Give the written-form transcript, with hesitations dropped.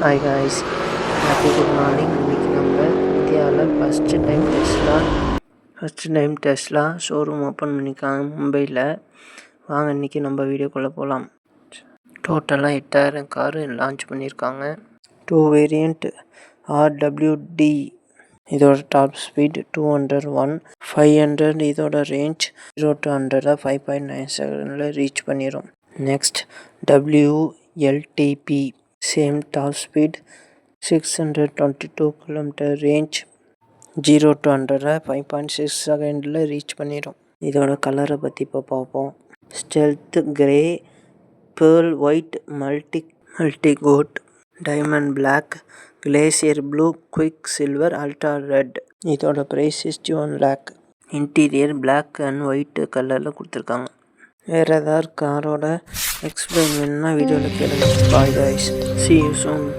Hi guys, happy good morning. இன்றைக்கி நம்ம இந்தியாவில் first time Tesla showroom open பண்ணியிருக்காங்க மும்பையில். வாங்க இன்றைக்கி நம்ம வீடியோக்குள்ளே போகலாம். டோட்டலாக 8000 காரு லான்ச் பண்ணியிருக்காங்க. 2 வேரியண்ட் RWD, இதோட டாப் ஸ்பீட் 201, 500 இதோட ரேஞ்ச் 0 to 100 5.9 செகண்டில் ரீச் பண்ணிடும். Next WLTP, same top speed 622 km, range 0 to 100 5.6 செகண்டில் ரீச் பண்ணிடும். இதோட கலரை பற்றி இப்போ பார்ப்போம். Stealth grey, pearl white, multi coat, diamond black, glacier blue, quick silver, ultra red. இதோட price 61 lakh. Interior black and white கலரில் கொடுத்துருக்காங்க. வேறு ஏதாவது காரோட எக்ஸ்பிளைன் வேணும்னா வீடியோவில் கேளுங்க. Bye guys, see you soon.